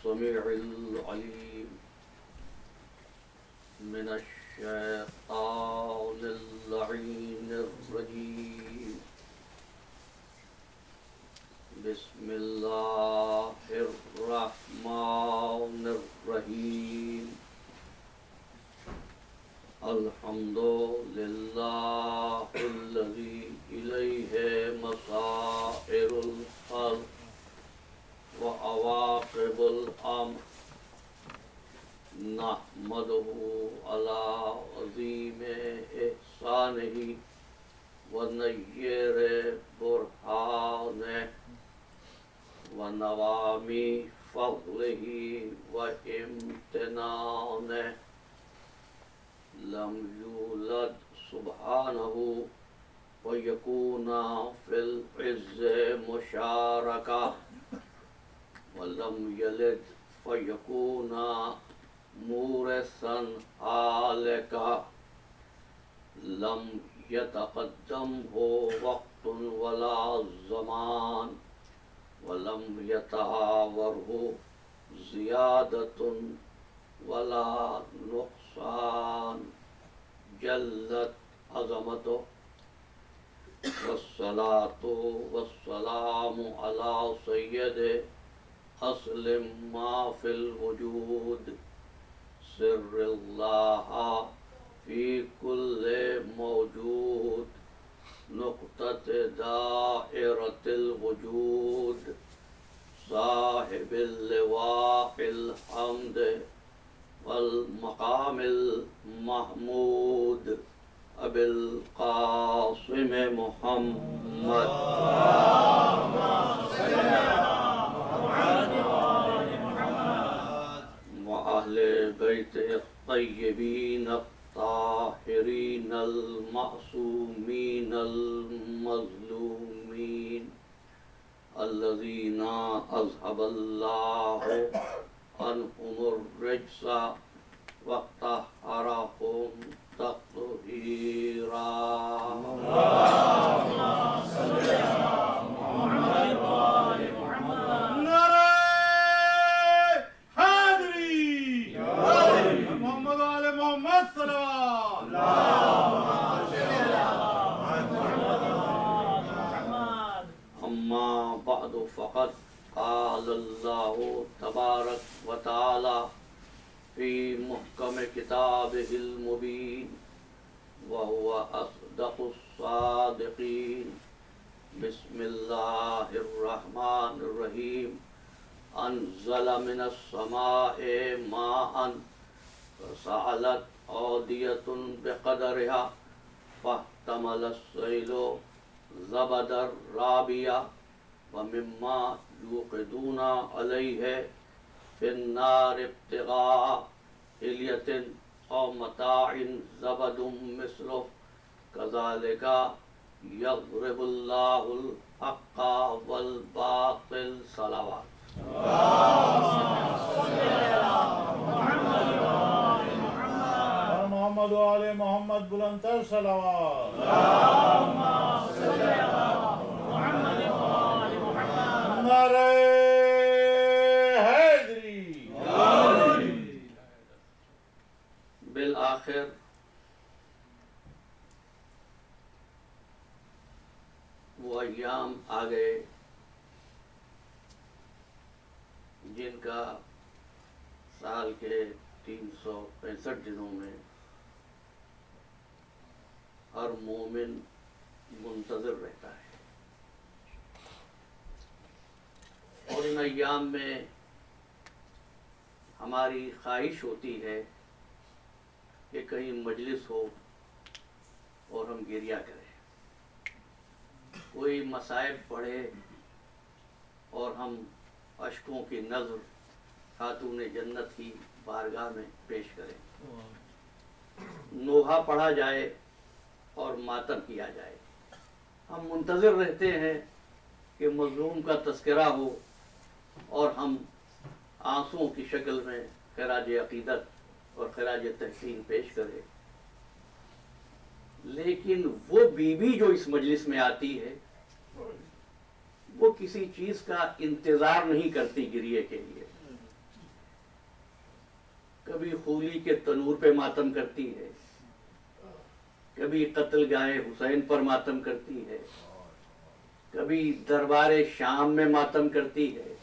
السميع العليم من الشيطان اللعين الرجيم. بسم الله الرحمن الرحيم. الحمد لله الذي إليه مصائر الخلق وعواقب الأمر. نحمده على عظيم إحسانه ونير برهانه ونوام فضله وامتنانه. لم يولد سبحانه ويكون في العز مشاركة، ولم يلد فيكون مورثا هالكا. لم يتقدمه وقت ولا زمان، ولم يتعاوره زيادة ولا نقصان. جلت عظمته، والصلاة والسلام على سيد أصل ما في الوجود، سر الله في كل موجود، نقطة دائرة الوجود، صاحب اللواء الحمد والمقام المحمود، أبي القاسم محمد وأهل بيته الطيبين الطاهرين المعصومين المظلومين، الذين أذهب الله عنهم الرجس وطهرهم تطهيرا. اللهم صل على محمد وآل محمد. نعرہ حیدری محمد وآل محمد صلوات. اللهم صل على محمد وآل محمد. أما بعد فقد قال الله تبارك وتعالى في محكم كتابه المبين وهو أصدق الصادقين. بسم الله الرحمن الرحيم. أنزل من السماء ماء فسالت أودية بقدرها فاحتمل السيل زبدا رابيا ومما يوقدون عليه في النار ابتغاء حلية أو متاع زبد مثله كذلك يضرب الله الحق والباطل. صلوات. محمد وآل محمد بلندتر صلوات. نعرہ حیدری. بالآخر وہ ایام آ گئے جن کا سال کے 365 دنوں میں ہر مومن منتظر رہتا ہے، اور ان ایام میں ہماری خواہش ہوتی ہے کہ کہیں مجلس ہو اور ہم گریہ کریں، کوئی مصائب پڑھے اور ہم اشکوں کی نظر خاتون جنت کی بارگاہ میں پیش کریں، نوحہ پڑھا جائے اور ماتم کیا جائے. ہم منتظر رہتے ہیں کہ مظلوم کا تذکرہ ہو اور ہم آنسوؤں کی شکل میں خراج عقیدت اور خراج تحسین پیش کریں. لیکن وہ بیوی جو اس مجلس میں آتی ہے وہ کسی چیز کا انتظار نہیں کرتی گریے کے لیے، رسولی کے تنور پہ ماتم کرتی ہے، کبھی قتل گاہ حسین پر ماتم کرتی ہے، کبھی دربار شام میں ماتم کرتی ہے،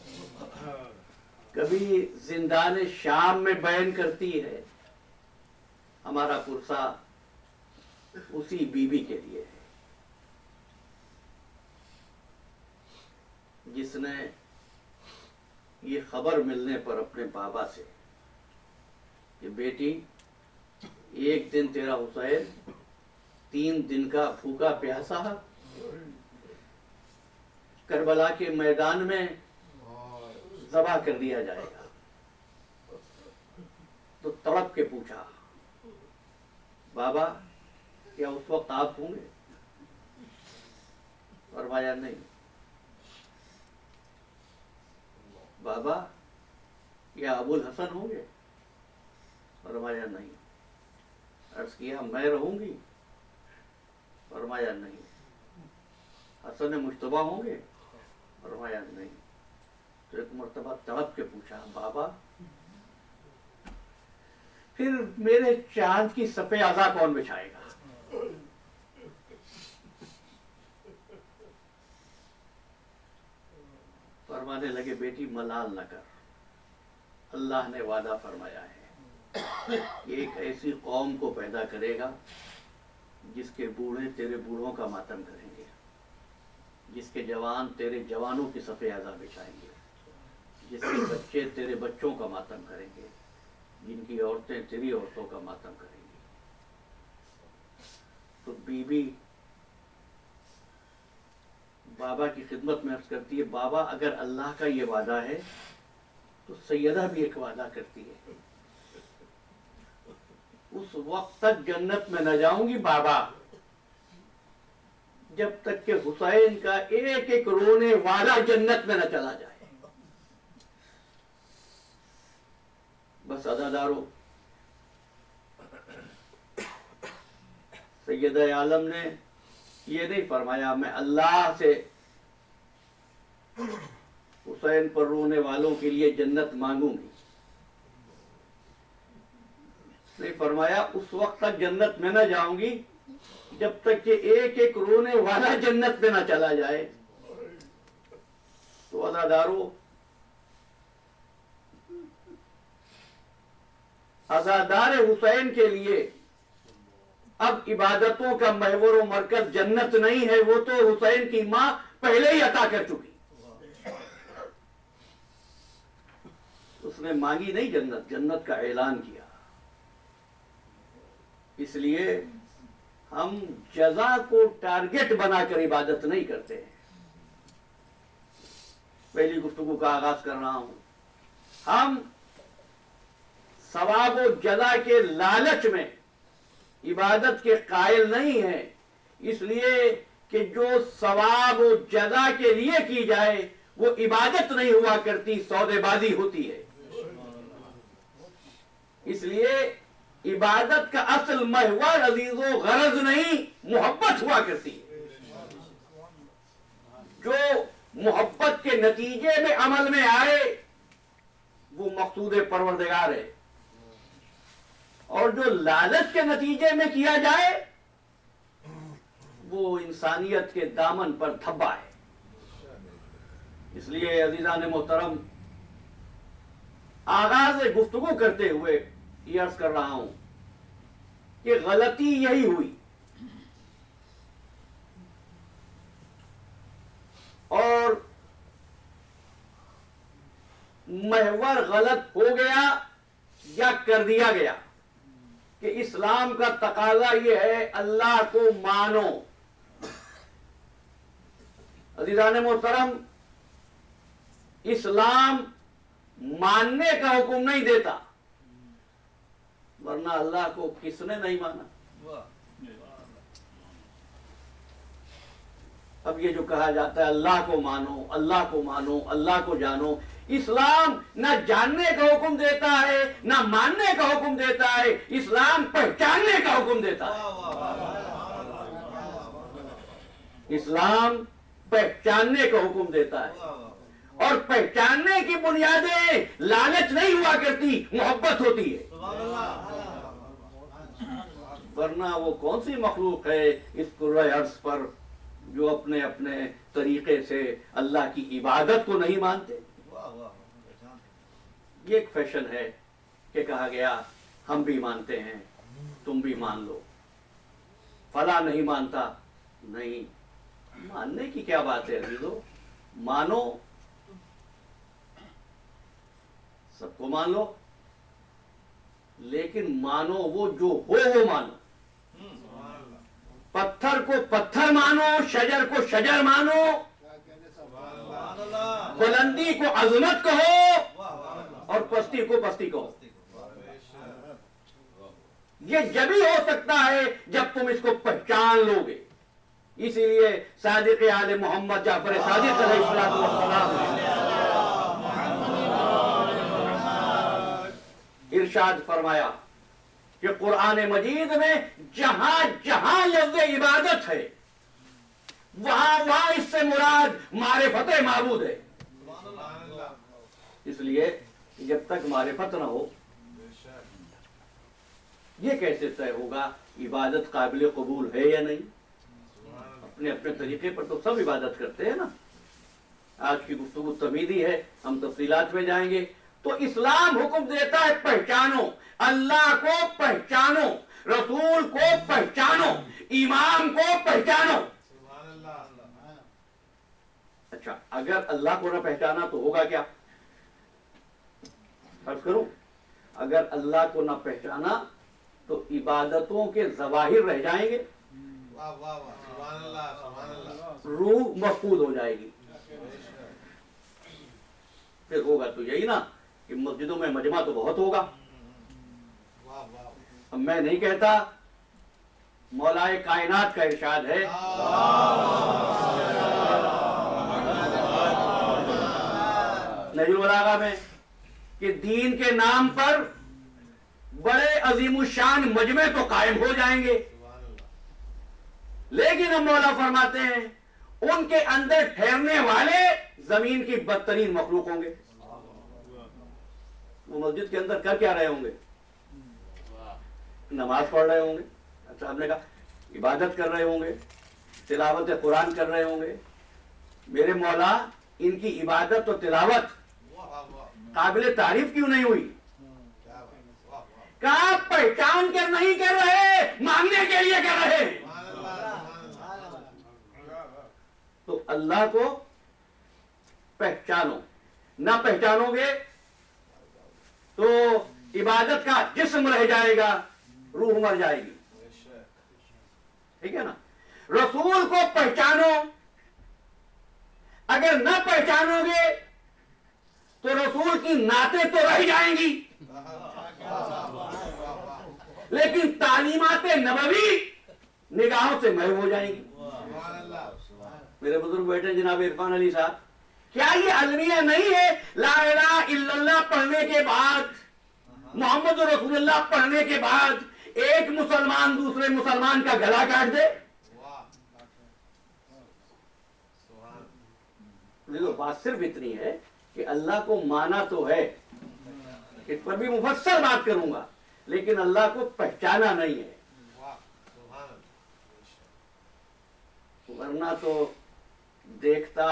کبھی زندان شام میں بیان کرتی ہے۔ ہمارا پرسہ اسی بیوی کے لیے ہے جس نے یہ خبر ملنے پر اپنے بابا سے کہ بیٹی ایک دن تیرا حسین 3 دن کا بھوکا پیاسا کربلا کے میدان میں ذبح کر دیا جائے گا، تو تڑپ کے پوچھا بابا کیا اس وقت آپ ہوں گے؟ فرمایا نہیں۔ بابا کیا ابو الحسن ہوں گے؟ فرمایا نہیں۔ عرض کیا میں رہوں گی؟ فرمایا نہیں۔ حسن مجتبیٰ ہوں گے؟ فرمایا نہیں۔ تو ایک مرتبہ تڑپ کے پوچھا بابا پھر میرے چاند کی صفِ عزا کون بچھائے گا؟ فرمانے لگے بیٹی ملال نہ کر، اللہ نے وعدہ فرمایا ہے کہ ایک ایسی قوم کو پیدا کرے گا جس کے بوڑھے تیرے بوڑھوں کا ماتم کریں گے، جس کے جوان تیرے جوانوں کی صفِ عزا بچھائیں گے، جس کے بچے تیرے بچوں کا ماتم کریں گے، جن کی عورتیں تیری عورتوں کا ماتم کریں گی۔ تو بی بی بابا کی خدمت میں عرض کرتی ہے بابا اگر اللہ کا یہ وعدہ ہے تو سیدہ بھی ایک وعدہ کرتی ہے، اس وقت تک جنت میں نہ جاؤں گی بابا جب تک کہ حسین کا ایک ایک رونے والا جنت میں نہ چلا جائے۔ بس عزادارو، سیدہ عالم نے یہ نہیں فرمایا میں اللہ سے حسین پر رونے والوں کے لیے جنت مانگوں گی، نہیں فرمایا اس وقت تک جنت میں نہ جاؤں گی جب تک کہ ایک ایک رونے والا جنت میں نہ چلا جائے۔ تو عزادارو، عزادار حسین کے لیے اب عبادتوں کا محور و مرکز جنت نہیں ہے، وہ تو حسین کی ماں پہلے ہی عطا کر چکی۔ اس نے مانگی نہیں جنت، جنت کا اعلان کیا۔ اس لیے ہم جزا کو ٹارگٹ بنا کر عبادت نہیں کرتے ہیں۔ پہلی گفتگو کا آغاز کر رہا ہوں، ہم ثواب و جزا کے لالچ میں عبادت کے قائل نہیں ہیں، اس لیے کہ جو ثواب و جزا کے لیے کی جائے وہ عبادت نہیں ہوا کرتی، سودے بازی ہوتی ہے۔ اس لیے عبادت کا اصل محور عزیز و غرض نہیں، محبت ہوا کرتی ہے۔ جو محبت کے نتیجے میں عمل میں آئے وہ مقصود پروردگار ہے، اور جو لالچ کے نتیجے میں کیا جائے وہ انسانیت کے دامن پر دھبا ہے۔ اس لیے عزیزان محترم، آغاز گفتگو کرتے ہوئے یہ عرض کر رہا ہوں کہ غلطی یہی ہوئی، اور محور غلط ہو گیا یا کر دیا گیا کہ اسلام کا تقاضا یہ ہے اللہ کو مانو۔ عزیزان محترم، اسلام ماننے کا حکم نہیں دیتا، ورنہ اللہ کو کس نے نہیں مانا؟ اب یہ جو کہا جاتا ہے اللہ کو مانو، اللہ کو مانو، اللہ کو جانو، اسلام نہ جاننے کا حکم دیتا ہے نہ ماننے کا حکم دیتا ہے، اسلام پہچاننے کا حکم دیتا ہے۔ اسلام پہچاننے کا حکم دیتا ہے، اور پہچاننے کی بنیادیں لالچ نہیں ہوا کرتی، محبت ہوتی ہے۔ ورنہ وہ کون سی مخلوق ہے اس کرۂ ارض پر جو اپنے اپنے طریقے سے اللہ کی عبادت کو نہیں مانتے؟ یہ ایک فیشن ہے کہ کہا گیا ہم بھی مانتے ہیں تم بھی مان لو، فلاں نہیں مانتا، نہیں، ماننے کی کیا بات ہے عزیزو، مانو، سب کو مان لو، لیکن مانو وہ جو ہو وہ مانو، پتھر کو پتھر مانو، شجر کو شجر مانو، بلندی کو عظمت کہو اور پستی کو پستی کہو۔ یہ جبھی ہو سکتا ہے جب تم اس کو پہچان لو گے۔ اسی لیے صادق آل محمد جعفر صادق علیہ السلام ارشاد فرمایا کہ قرآن مجید میں جہاں جہاں لفظ عبادت ہے وہاں اس سے مراد معرفت معبود ہے۔ اس لیے جب تک معرفت نہ ہو یہ کیسے طے ہوگا عبادت قابل قبول ہے یا نہیں؟ اپنے اپنے طریقے پر تو سب عبادت کرتے ہیں نا۔ آج کی گفتگو تمیدی ہے، ہم تفصیلات میں جائیں گے۔ تو اسلام حکم دیتا ہے پہچانو، اللہ کو پہچانو، رسول کو پہچانو، امام کو پہچانو۔ اچھا، اگر اللہ کو نہ پہچانا تو ہوگا کیا؟ فرض کرو اگر اللہ کو نہ پہچانا تو عبادتوں کے ظواہر رہ جائیں گے، روح مفقود ہو جائے گی۔ پھر ہوگا تو یہی نا کہ مسجدوں میں مجمع تو بہت ہوگا۔ اب میں نہیں کہتا، مولائے کائنات کا ارشاد ہے نجم البلاغہ میں کہ دین کے نام پر بڑے عظیم الشان مجمع تو قائم ہو جائیں گے، لیکن ہم مولا فرماتے ہیں ان کے اندر ٹھہرنے والے زمین کی بدترین مخلوق ہوں گے۔ وہ مسجد کے اندر کر کیا رہے ہوں گے؟ نماز پڑھ رہے ہوں گے، اچھا ہم نے کہا عبادت کر رہے ہوں گے، تلاوت قرآن کر رہے ہوں گے۔ میرے مولا ان کی عبادت و تلاوت قابل تعریف کیوں نہیں ہوئی؟ کہا پہچان کر نہیں کر رہے، مانگنے کے لیے کر رہے۔ تو اللہ کو پہچانو، نہ پہچانو گے تو عبادت کا جسم رہ جائے گا، روح مر جائے گی، ٹھیک ہے نا۔ رسول کو پہچانو، اگر نہ پہچانو گے تو رسول کی نعتیں تو رہ جائیں گی، لیکن تعلیمات نبوی نگاہوں سے محو ہو جائیں گی۔ میرے بزرگ بیٹے جناب عرفان علی صاحب، کیا یہ المیہ نہیں ہے لا الہ الا اللہ پڑھنے کے بعد، محمد رسول اللہ پڑھنے کے بعد ایک مسلمان دوسرے مسلمان کا گلا کاٹ دے؟ بات صرف اتنی ہے کہ اللہ کو مانا تو ہے، اس پر بھی مفصل بات کروں گا، لیکن اللہ کو پہچانا نہیں ہے۔ ورنہ تو دیکھتا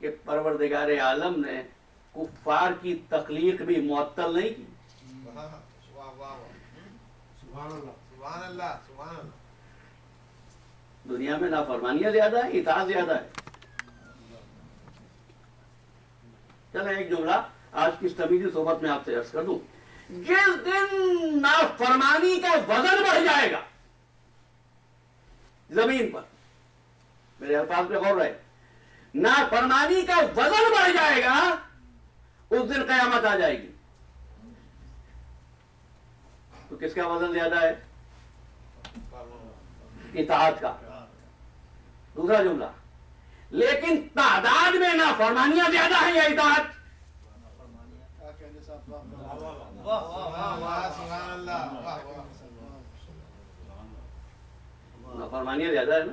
کہ پروردگار عالم نے کفار کی تخلیق بھی معطل نہیں کی۔ دنیا میں نافرمانیاں زیادہ ہیں، اطاعت زیادہ ہے۔ چلیں ایک جملہ آج کی تمیزی صحبت میں آپ سے عرض کر دوں۔ جس دن نافرمانی کا وزن بڑھ جائے گا زمین پر، میرے الفاظ پہ غور رہے، نافرمانی کا وزن بڑھ جائے گا، اس دن قیامت آ جائے گی۔ تو کس کا وزن زیادہ ہے؟ اطاعت کا۔ دوسرا جملہ، لیکن تعداد میں نافرمانیاں زیادہ ہیں یا اطاعت؟ نافرمانیاں زیادہ ہے نا۔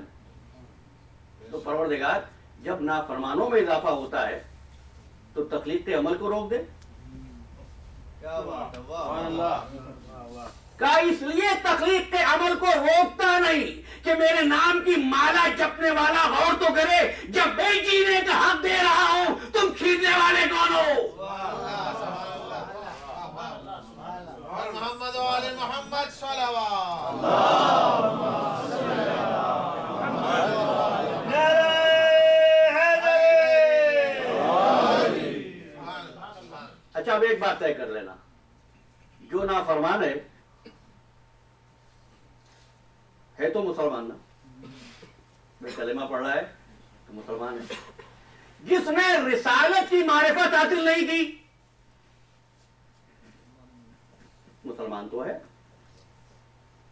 تو پروردگار جب نافرمانوں میں اضافہ ہوتا ہے تو تخلیق کے عمل کو روک دے؟ کیا بات ہے، واہ سبحان واہ اللہ کہا اس لیے تخلیق کے عمل کو روکتا نہیں کہ میرے نام کی مالا جپنے والا غور تو کرے، جب میں جینے کا حق دے رہا ہوں تم چھیننے والے کون ہو؟ اور محمد و آل محمد صلوات اچھا اب ایک بات طے کر لینا، جو نافرمان ہے تو مسلمان نا، میں کلمہ پڑھ رہا ہے تو مسلمان ہے، جس نے رسالت کی معرفت حاصل نہیں کی مسلمان تو ہے۔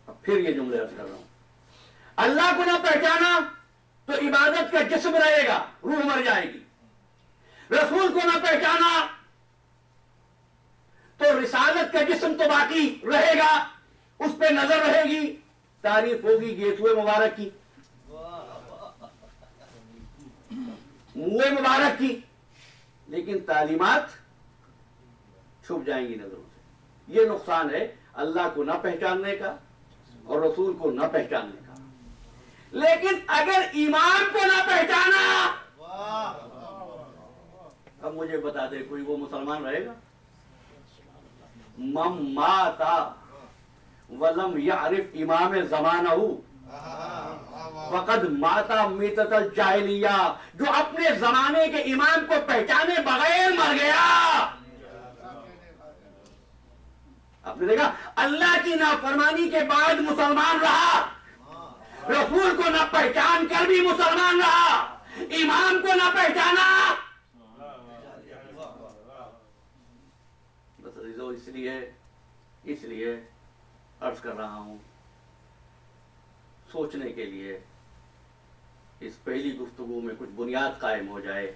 اب پھر یہ جملے عرض کر رہا ہوں، اللہ کو نہ پہچانا تو عبادت کا جسم رہے گا، روح مر جائے گی، رسول کو نہ پہچانا تو رسالت کا جسم تو باقی رہے گا، اس پہ نظر رہے گی، تعریف ہوگی گیسوئے مبارک کی، منہ مبارک کی، لیکن تعلیمات چھپ جائیں گی نظروں سے۔ یہ نقصان ہے اللہ کو نہ پہچاننے کا اور رسول کو نہ پہچاننے کا۔ لیکن اگر ایمان کو نہ پہچانا، اب مجھے بتا دے کوئی وہ مسلمان رہے گا؟ من مات ولم یعرف امام زمانہ فقد مات میتۃ الجاہلیہ، جو اپنے زمانے کے امام کو پہچانے بغیر مر گیا۔ آپ نے دیکھا اللہ کی نافرمانی کے بعد مسلمان رہا، رسول کو نہ پہچان کر بھی مسلمان رہا، امام کو نہ پہچانا۔ بس عزیزو اس لیے عرض کر رہا ہوں، سوچنے کے لیے اس پہلی گفتگو میں کچھ بنیاد قائم ہو جائے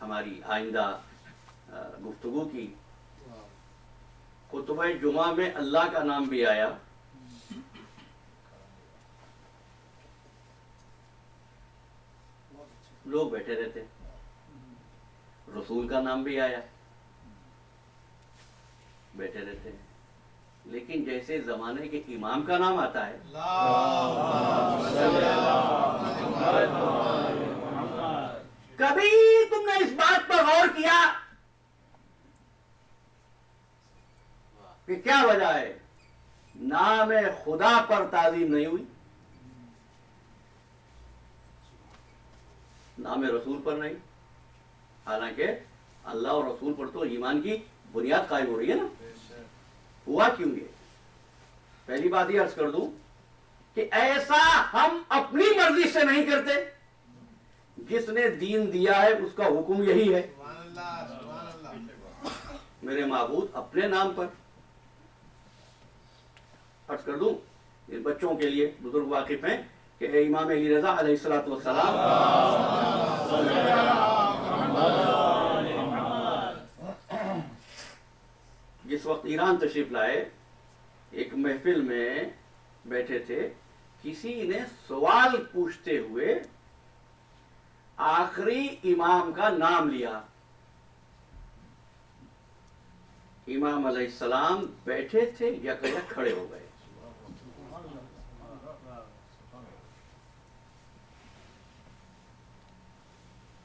ہماری آئندہ گفتگو کی۔ خطبہ جمعہ میں اللہ کا نام بھی آیا، لوگ بیٹھے رہتے، رسول کا نام بھی آیا، بیٹھے رہتے ہیں، لیکن جیسے زمانے کے امام کا نام آتا ہے کبھی تم نے اس بات پر غور کیا کہ کیا وجہ ہے نام خدا پر تعظیم نہیں ہوئی، نام رسول پر نہیں؟ حالانکہ اللہ اور رسول پر تو ایمان کی بنیاد قائم ہو رہی ہے نا۔ ہوا کیوں یہ؟ پہلی بات یہ عرض کر دوں کہ ایسا ہم اپنی مرضی سے نہیں کرتے، جس نے دین دیا ہے اس کا حکم یہی ہے، میرے معبود اپنے نام پر۔ عرض کر دوں ان بچوں کے لیے، بزرگ واقف ہیں کہ اے امام علی رضا علیہ الصلوۃ والسلام، جس وقت ایران تشریف لائے ایک محفل میں بیٹھے تھے، کسی نے سوال پوچھتے ہوئے آخری امام کا نام لیا، امام علیہ السلام بیٹھے تھے یک کھڑے ہو گئے۔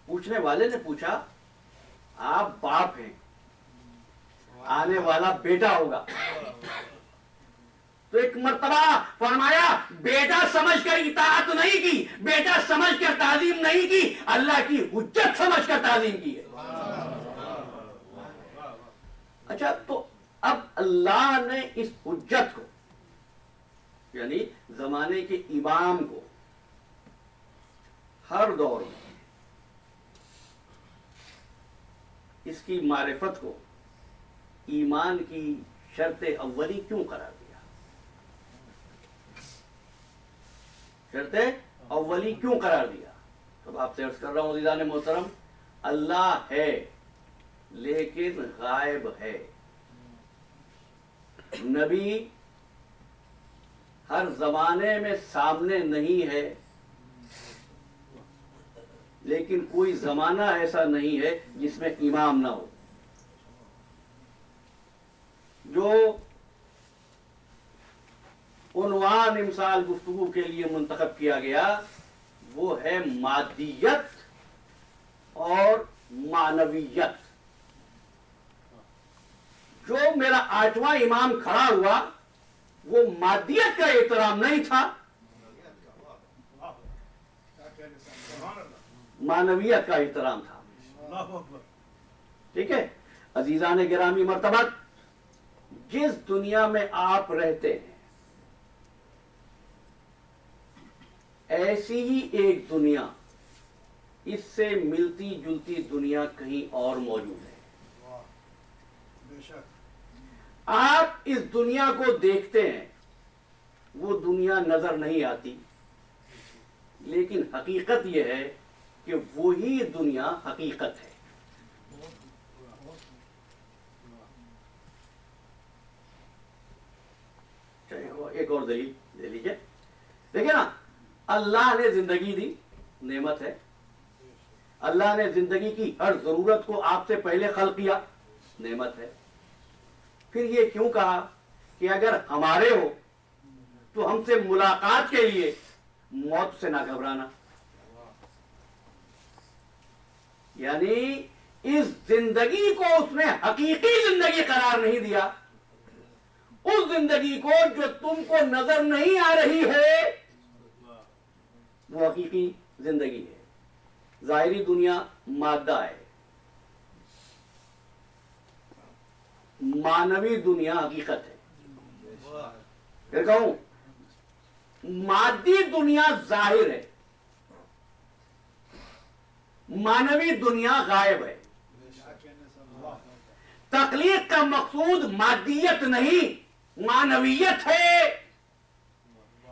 پوچھنے والے نے پوچھا آپ باپ ہیں، آنے والا بیٹا ہوگا، تو ایک مرتبہ فرمایا بیٹا سمجھ کر اطاعت نہیں کی، بیٹا سمجھ کر تعظیم نہیں کی، اللہ کی حجت سمجھ کر تعظیم کی ہے۔ اچھا تو اب اللہ نے اس حجت کو، یعنی زمانے کے امام کو، ہر دور میں اس کی معرفت کو ایمان کی شرط اولی کیوں قرار دیا؟ شرط اولی کیوں قرار دیا؟ تو آپ سے عرض کر رہا ہوں عزیزان محترم، اللہ ہے لیکن غائب ہے، نبی ہر زمانے میں سامنے نہیں ہے، لیکن کوئی زمانہ ایسا نہیں ہے جس میں امام نہ ہو. جو عنوان امسال گفتگو کے لیے منتخب کیا گیا وہ ہے مادیت اور معنویت. جو میرا 8واں امام کھڑا ہوا وہ مادیت کا احترام نہیں تھا, معنویت کا احترام تھا. ٹھیک ہے عزیزان گرامی مرتبت, جس دنیا میں آپ رہتے ہیں ایسی ہی ایک دنیا, اس سے ملتی جلتی دنیا کہیں اور موجود ہے. آپ اس دنیا کو دیکھتے ہیں, وہ دنیا نظر نہیں آتی, لیکن حقیقت یہ ہے کہ وہی دنیا حقیقت ہے. ایک اور دلیل لے لیجیے. دیکھیں نا, اللہ نے زندگی دی, نعمت ہے. اللہ نے زندگی کی ہر ضرورت کو آپ سے پہلے خلق کیا, نعمت ہے. پھر یہ کیوں کہا کہ اگر ہمارے ہو تو ہم سے ملاقات کے لیے موت سے نہ گھبرانا. یعنی اس زندگی کو اس نے حقیقی زندگی قرار نہیں دیا. اس زندگی کو جو تم کو نظر نہیں آ رہی ہے وہ حقیقی زندگی ہے. ظاہری دنیا مادہ ہے, معنوی دنیا حقیقت ہے. پھر کہوں مادی دنیا ظاہر ہے, معنوی دنیا غائب ہے. تخلیق کا مقصود مادیت نہیں معنویت ہے.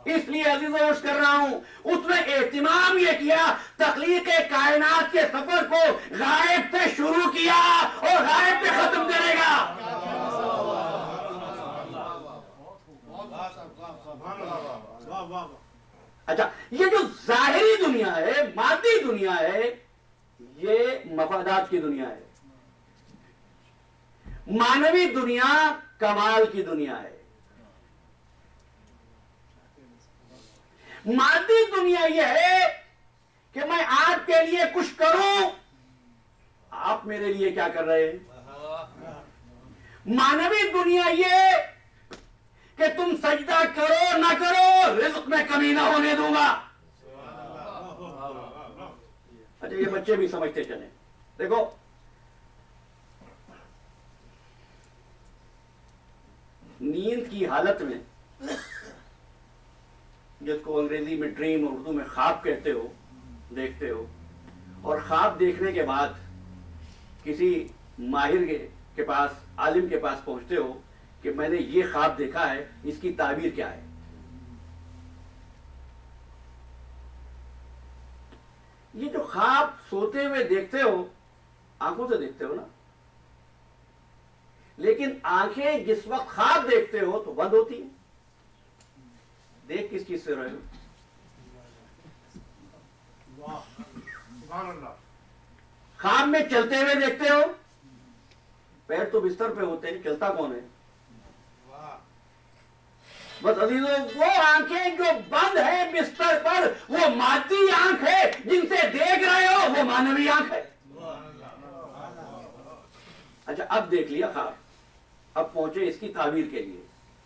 اس لیے عزیزوں عرض کر رہا ہوں, اس نے اہتمام یہ کیا, تخلیق کائنات کے سفر کو غائب پہ شروع کیا اور غائب پہ ختم کرے گا. اچھا, یہ جو ظاہری دنیا ہے, مادی دنیا ہے, یہ مفادات کی دنیا ہے. معنوی دنیا کمال کی دنیا ہے. مادی دنیا یہ ہے کہ میں آپ کے لیے کچھ کروں, آپ میرے لیے کیا کر رہے ہیں. معنوی دنیا یہ کہ تم سجدہ کرو نہ کرو, رزق میں کمی نہ ہونے دوں گا. اچھا, یہ بچے بھی سمجھتے چلیں. دیکھو نیند کی حالت میں, جس کو انگریزی میں ڈریم اور اردو میں خواب کہتے ہو, دیکھتے ہو, اور خواب دیکھنے کے بعد کسی ماہر کے پاس, عالم کے پاس پہنچتے ہو کہ میں نے یہ خواب دیکھا ہے, اس کی تعبیر کیا ہے. یہ جو خواب سوتے ہوئے دیکھتے ہو, آنکھوں سے دیکھتے ہو نا, لیکن آنکھیں جس وقت خواب دیکھتے ہو تو بند ہوتی ہیں. دیکھ کس چیز سے رہے ہو. خواب میں چلتے ہوئے دیکھتے ہو, پیر تو بستر پہ ہوتے ہیں, چلتا کون ہے. بس عزیزوں, وہ آنکھیں جو بند ہیں بستر پر وہ مادی آنکھ ہے, جن سے دیکھ رہے ہو وہ معنوی آنکھ ہے. اچھا, اب دیکھ لیا خواب, اب پہنچے اس کی تعبیر کے لیے.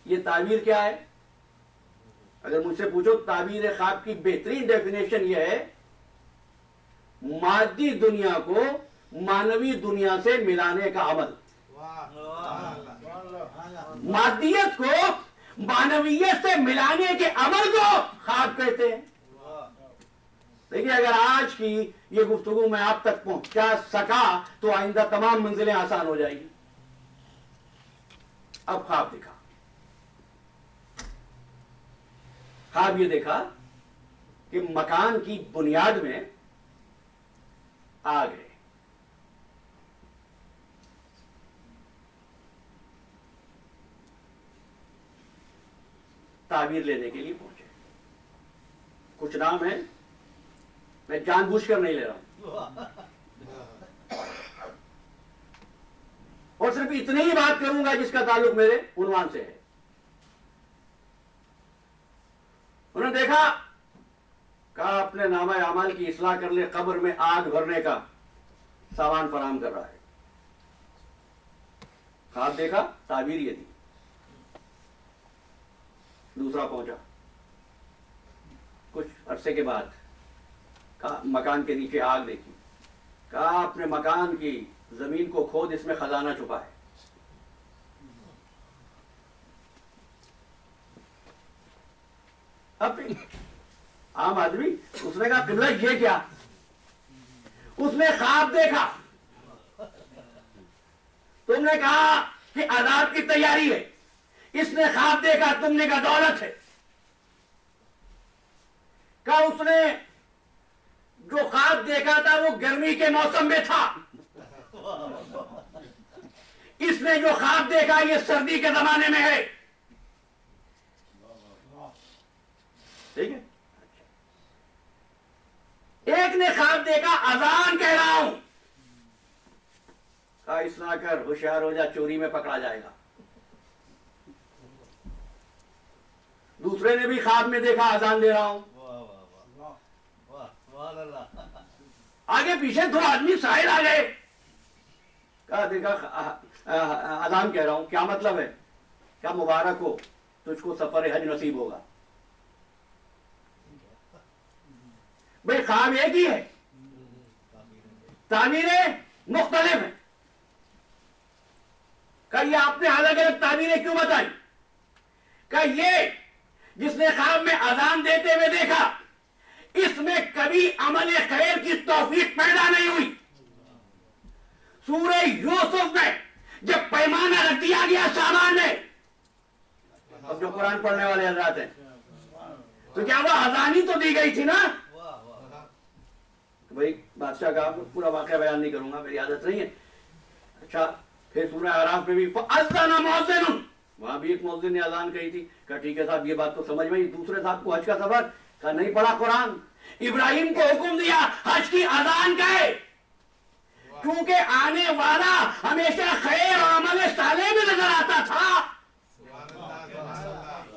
یہ تعبیر کیا ہے؟ اگر مجھ سے پوچھو تعبیر خواب کی بہترین ڈیفینیشن یہ ہے, مادی دنیا کو معنوی دنیا سے ملانے کا عمل. مادیت کو معنویت سے ملانے کے عمل کو خواب کہتے ہیں. دیکھیے, اگر آج کی یہ گفتگو میں آپ تک پہنچا سکا تو آئندہ تمام منزلیں آسان ہو جائیں گی. اب خواب دیکھا, خواب یہ دیکھا کہ مکان کی بنیاد میں آگ ہے. تعبیر لینے کے لیے پہنچے. کچھ نام ہے, میں جان بوجھ کر نہیں لے رہا ہوں, اور صرف اتنی ہی بات کروں گا جس کا تعلق میرے عنوان سے ہے. انہوں نے دیکھا، کہا اپنے نامہ اعمال کی اصلاح کر لے، قبر میں آگ بھرنے کا سامان فراہم کر رہا ہے. خواب دیکھا، تعبیر یہ تھی. دوسرا پہنچا، کچھ عرصے کے بعد کہا مکان کے نیچے آگ دیکھی. کہا اپنے مکان کی زمین کو کھود، اس میں خزانہ چھپا ہے. اب عام آدمی، اس نے کہا قبلہ یہ کیا؟ اس نے خواب دیکھا. تم نے کہا کہ عذاب کی تیاری ہے، اس نے خواب دیکھا، تم نے کہا دولت ہے. کہا اس نے جو خواب دیکھا تھا وہ گرمی کے موسم میں تھا، اس نے جو خواب دیکھا یہ سردی کے زمانے میں ہے. ٹھیک ہے. ایک نے خواب دیکھا اذان کہہ رہا ہوں، کہا اصلاح کر، ہوشیار ہو جا، چوری میں پکڑا جائے گا. دوسرے نے بھی خواب میں دیکھا اذان دے رہا ہوں. آگے پیچھے دو آدمی سائل آ گئے. کہا دیکھا اذان کہہ رہا ہوں، کیا مطلب ہے؟ کیا مبارک ہو، تجھ کو سفر حج نصیب ہوگا. بھئی خواب ایک ہی ہے، تعبیریں مختلف ہیں. کہ یہ آپ نے الگ الگ تعبیریں کیوں بتائی؟ کہ یہ جس نے خواب میں اذان دیتے ہوئے دیکھا، اس میں کبھی عمل خیر کی توفیق پیدا نہیں ہوئی. سورہ یوسف میں جب پیمانہ رکھ دیا گیا سامان میں، اب جو قرآن پڑھنے والے حضرات ہیں، تو کیا وہ اذان ہی تو دی گئی تھی نا؟ بھائی بادشاہ کا پورا واقعہ بیان نہیں کروں گا، میری عادت نہیں ہے. اچھا پھر سورہ اعراف میں بھی فَأَذَّنَ مُؤَذِّنٌ، وہاں بھی ایک مؤذن نے اذان کہی تھی. کہا ٹھیک ہے صاحب، یہ بات تو سمجھ میں. دوسرے صاحب کو حج کا سفر، کہا نہیں پڑھا قرآن. ابراہیم کو حکم دیا حج کی اذان کہے، کیونکہ آنے والا ہمیشہ خیر اور عمل صالح میں نظر آتا تھا،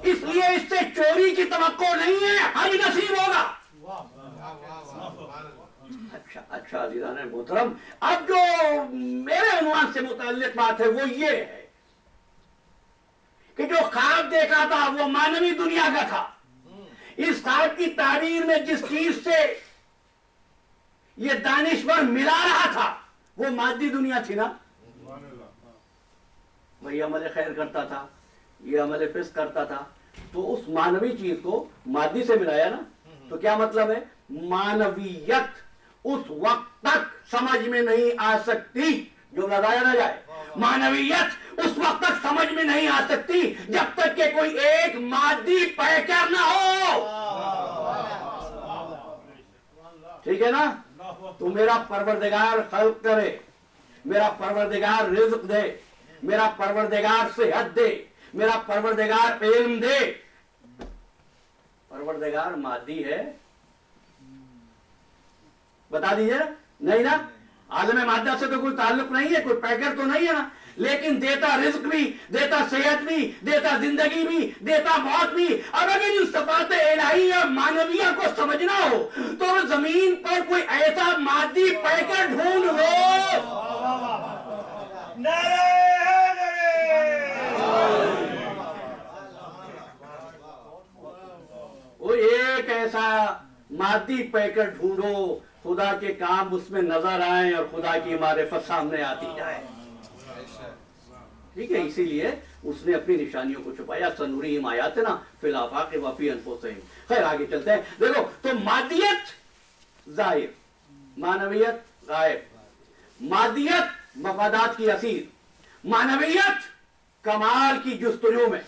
اس لیے اس سے چوری کی توقع نہیں ہے، حج نصیب ہوگا. اچھا عزیزان محترم، اب جو میرے عنوان سے متعلق بات ہے وہ یہ ہے کہ جو خواب دیکھا تھا وہ مانوی دنیا کا تھا. اس خواب کی تعبیر میں جس چیز سے یہ دانشور ملا رہا تھا وہ مادی دنیا تھی نا. وہی عمل خیر کرتا تھا، یہ عمل فسق کرتا تھا، تو اس مانوی چیز کو مادی سے ملایا نا. تو کیا مطلب ہے؟ مانویت اس وقت تک سمجھ میں نہیں آ سکتی، جو لگایا نہ جائے، مانویت اس وقت تک سمجھ میں نہیں آ سکتی جب تک کہ کوئی ایک مادی پیکر نہ ہو. ٹھیک ہے نا؟ تو میرا پروردگار خلق کرے، میرا پروردگار رزق دے، میرا پروردگار صحت دے، میرا پروردگار علم دے. پروردگار مادی ہے؟ بتا دیجئے. نہیں نا، عالم مادہ سے تو کوئی تعلق نہیں ہے، کوئی پیکر تو نہیں ہے نا. لیکن دیتا رزق بھی، دیتا صحت بھی، دیتا زندگی بھی، دیتا موت بھی. اب اگر ان صفات الہی اور مانویہ کو سمجھنا ہو تو زمین پر کوئی ایسا مادی پیکر ڈھونڈ لو. وہ ایک ایسا مادی پیکر ڈھونڈو خدا کے کام اس میں نظر آئیں اور خدا کی معرفت سامنے آتی جائے. ٹھیک ہے، اسی لیے اس نے اپنی نشانیوں کو چھپایا. سنورihim آیاتنا فی الآفاق وفی انفسہم. خیر آگے چلتے ہیں. دیکھو تو مادیت ظاہر، معنویت غائب. مادیت مفادات کی اسیر، معنویت کمال کی جستجو میں.